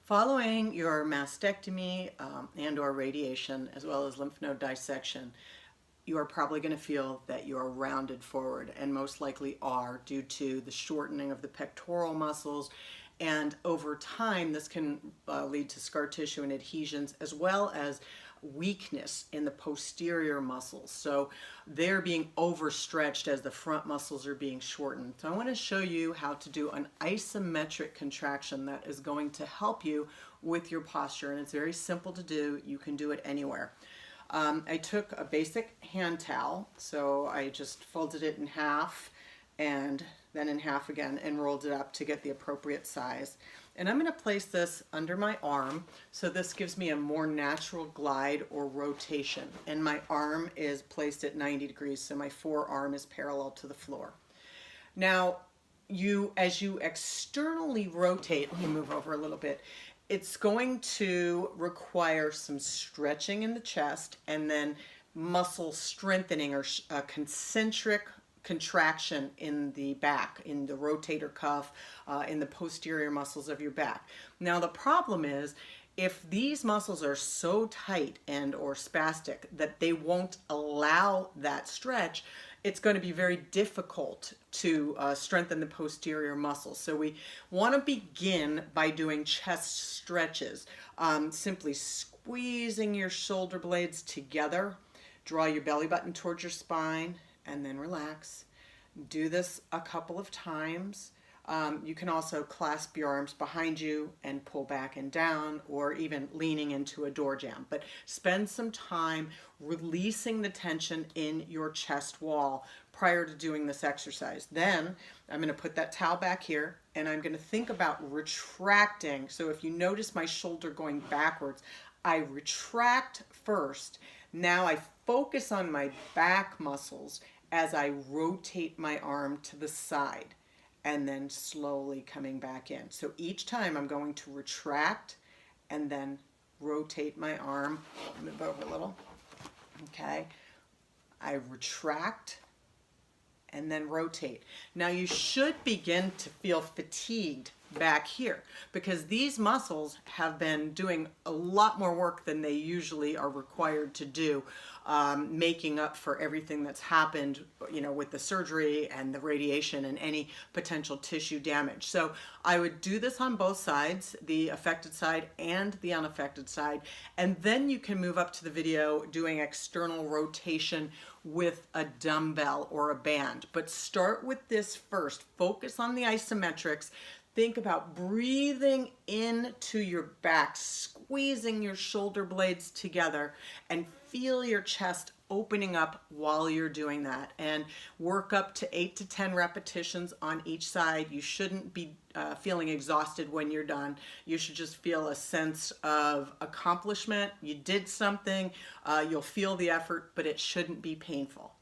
Following your mastectomy and or radiation, as well as lymph node dissection, you are probably going to feel that you are rounded forward, and most likely are, due to the shortening of the pectoral muscles. And over time, this can lead to scar tissue and adhesions, as well as weakness in the posterior muscles. So they're being overstretched as the front muscles are being shortened. So I want to show you how to do an isometric contraction that is going to help you with your posture. And it's very simple to do. You can do it anywhere. I took a basic hand towel, so I just folded it in half and then in half again and rolled it up to get the appropriate size. And I'm going to place this under my arm, so this gives me a more natural glide or rotation. And my arm is placed at 90 degrees, so my forearm is parallel to the floor. Now, as you externally rotate, let me move over a little bit, it's going to require some stretching in the chest and then muscle strengthening or concentric contraction in the back, in the rotator cuff, in the posterior muscles of your back. Now the problem is, if these muscles are so tight and or spastic that they won't allow that stretch, it's going to be very difficult to strengthen the posterior muscles. So we want to begin by doing chest stretches, simply squeezing your shoulder blades together, draw your belly button towards your spine, and then relax. Do this a couple of times. You can also clasp your arms behind you and pull back and down, or even leaning into a door jamb. But spend some time releasing the tension in your chest wall prior to doing this exercise. Then I'm going to put that towel back here and I'm going to think about retracting. So if you notice my shoulder going backwards, I retract first. Now I focus on my back muscles as I rotate my arm to the side, and then slowly coming back in. So each time I'm going to retract and then rotate my arm. Move over a little. Okay. I retract and then rotate. Now you should begin to feel fatigued back here, because these muscles have been doing a lot more work than they usually are required to do, making up for everything that's happened, with the surgery and the radiation and any potential tissue damage. So I would do this on both sides, the affected side and the unaffected side, and then you can move up to the video doing external rotation with a dumbbell or a band. But start with this first. Focus on the isometrics. Think about breathing into your back, squeezing your shoulder blades together, and feel your chest opening up while you're doing that. And work up to 8 to 10 repetitions on each side. You shouldn't be feeling exhausted when you're done. You should just feel a sense of accomplishment. You did something. You'll feel the effort, but it shouldn't be painful.